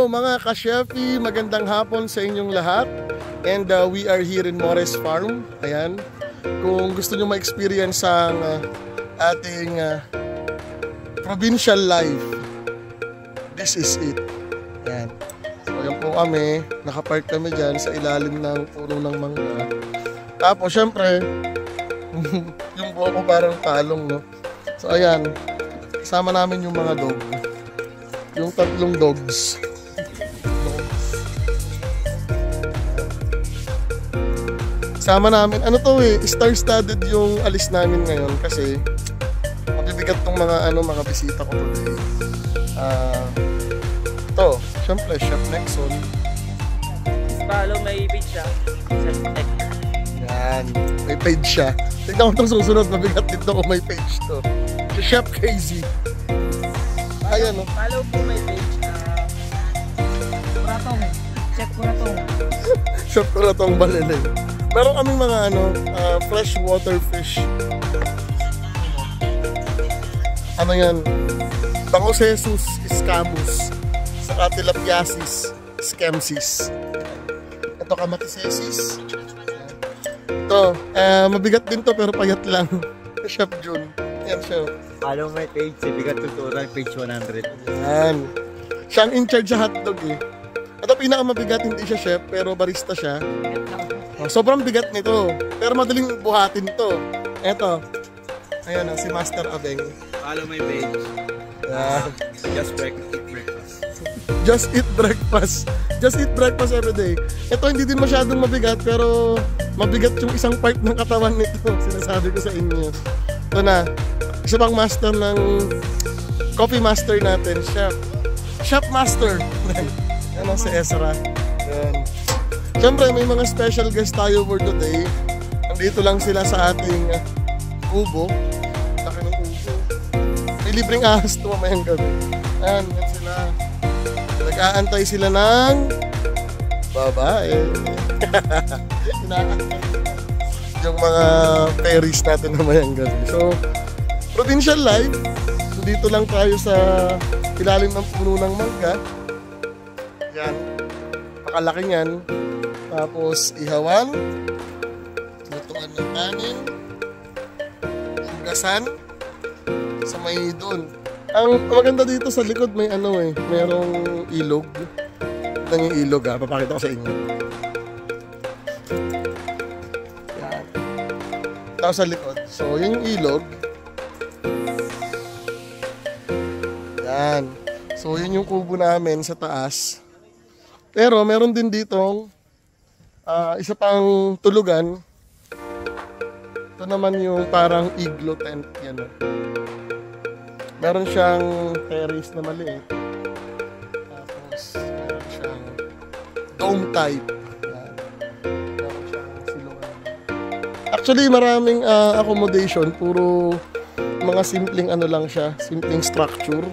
mga ka-chefy, magandang hapon sa inyong lahat. And we are here in Mores Farm. Ayan. Kung gusto nyo ma-experience ang ating provincial life, this is it. Ayan. So yan po kami, nakapark kami dyan sa ilalim ng puno ng mangga. Tapos syempre, yung buho ko parang talong, no? So ayan, kasama namin yung mga dog. Yung 3 dogs. Kasama namin, ano to star-studded yung alis namin ngayon kasi mabibigat tong mga mga bisita ko today. To, syempre, Chef Nexon. Follow my page siya. Yan, may page siya. Tignan ko itong susunod, mabigat dito kung may page to. Si Chef KZ. Ayan, no? Follow po my page. Kuratong. Chef Kuratong. Chef Kuratong Baleleng. Meron kaming mga freshwater fish. Ano yan? Bangosesus scamus. Saka tilapiasis scamsis. Ito kamatisesis. Ito, mabigat din to pero payat lang. Chef Jun. Yan siya. Follow my page, Bigat Tuturan, page 100. Yan. Siya ang in charge sa hotdog Ito pinakamabigat, hindi siya chef, pero barista siya. Sobrang bigat nito, pero madaling buhatin to. Ito. Ayan si Master Abeng. Follow my page. Just eat breakfast. Just eat breakfast. Just eat breakfast every day. Ito hindi din masyadong mabigat, pero mabigat yung isang part ng katawan nito. Sinasabi ko sa inyo. Ito na. Isa pang master ng coffee master natin, Chef Master. Yan si Ezra. Yan. Siyempre may mga special guest tayo for today. Nandito lang sila sa ating kubo. Laki ng kubo. May libreng ahas ito mamayang gabi. Yan sila. Nag-aantay sila ng babae. Inaantay yung mga fairies natin mamayang gabi. So, provincial life, dito lang tayo sa ilalim ng puno ng mangga. Yan, pakalaki yan. Tapos ihawan, lutuan ng kanin, hugasan sa may doon. Ang maganda dito sa likod may merong ilog. Ito yung ilog papakita ko sa inyo. Yan. Ito sa likod. So yun yung ilog. Yan. So, yun yung kubo namin sa taas. Pero, meron din ditong isa pang tulugan. Ito naman yung parang igloo tent. Yan. Meron siyang terrace na maliit. Tapos, meron siyang dome type. Yan. Meron siyang silungan. Actually, maraming accommodation. Puro mga simpleng lang siya. Simpleng structure.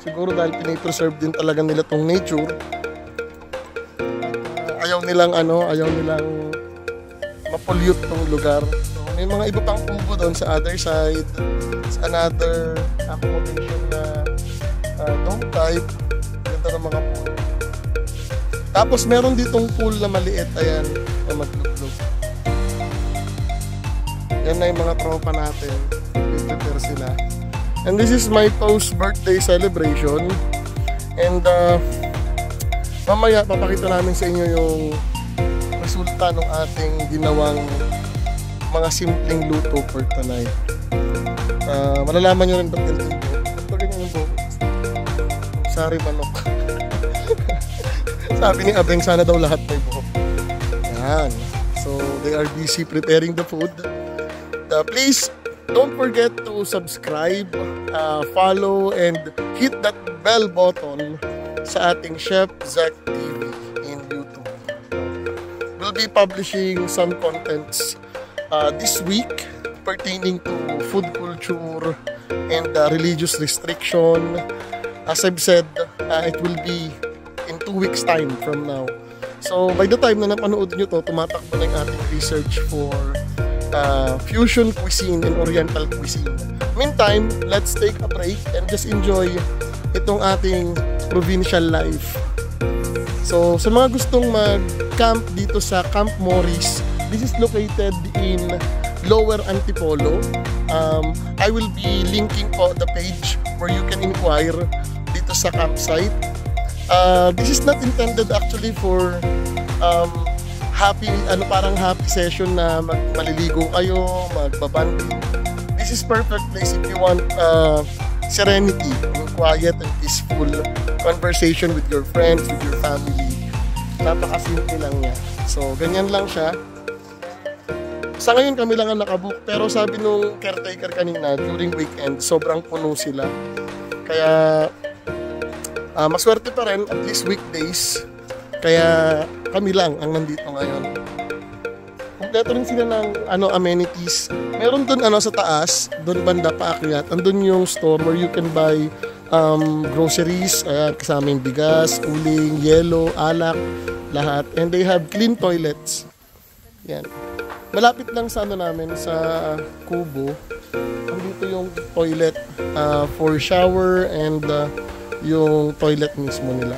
Siguro dahil pinipreserve din talaga nila tong nature. Ayaw nilang ma-pollute tong lugar. So, may mga iba pang kubo doon sa other side. Sa another accommodation na dome type. Ganda ng mga pool. Tapos meron ditong pool na maliit. Ayan, na magluglog. Yan na yung mga tropa natin. Prepare sila. And this is my post-birthday celebration. And mamaya papakita namin sa inyo yung resulta ng ating ginawang mga simpleng luto for tonight. Malalaman nyo rin ba't ganito yung buhok. Ba't ganyan yung buhok? Sari manok. Sabi ni Abeng, sana daw lahat may buhok. Yan. So, they are busy preparing the food. Please, don't forget to subscribe, follow, and hit that bell button sa ating Chef Zack TV in YouTube. We'll be publishing some contents this week pertaining to food culture and religious restriction. As I've said, it will be in 2 weeks time from now. So by the time na napanood nyo to, tumatakbo na yung ating research for fusion cuisine and oriental cuisine. Meantime, let's take a break and just enjoy itong ating provincial life So sa mga gustong mag-camp dito sa Camp Morris, this is located in Lower Antipolo. I will be linking po the page where you can inquire dito sa campsite. This is not intended actually for parang happy session na maliligo kayo, magbabanding. This is perfect place if you want serenity, quiet and peaceful conversation with your friends, with your family. Napakasimple lang niya. So, ganyan lang siya. Sa ngayon kami lang ang nakabook, pero sabi nung caretaker kanina, during weekend, sobrang puno sila. Kaya, maswerte pa rin, at least weekdays. Kaya, kami lang ang nandito ngayon. Kompleto rin sila ng amenities. Meron dun sa taas, dun banda paakyat, andun yung store where you can buy groceries, kasama yung bigas, uling, yelo, alak, lahat. And they have clean toilets. Yan. Malapit lang sa namin, sa kubo. Andito yung toilet for shower and yung toilet mismo nila.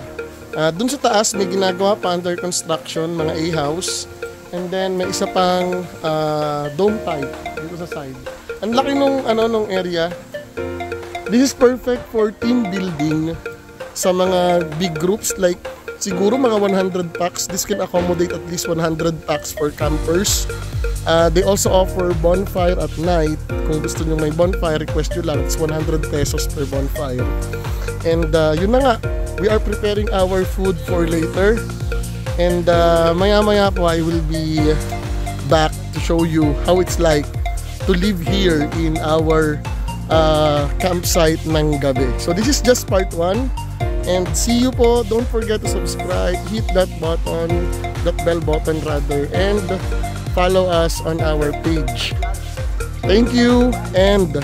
Dun sa taas, may ginagawa pa under construction, mga A-house. And then, may isa pang dome type dito sa side. Ang laki nung area. This is perfect for team building sa mga big groups like siguro mga 100 packs. This can accommodate at least 100 packs for campers. They also offer bonfire at night. Kung gusto nyo may bonfire, request nyo lang. It's 100 pesos per bonfire. And yun na nga, we are preparing our food for later. And maya-maya po I will be back to show you how it's like to live here in our campsite ng gabi. So this is just part 1. And see you po. Don't forget to subscribe. Hit that button, that bell button rather. And follow us on our page. Thank you and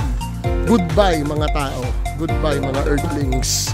goodbye mga tao. Goodbye mga Earthlings.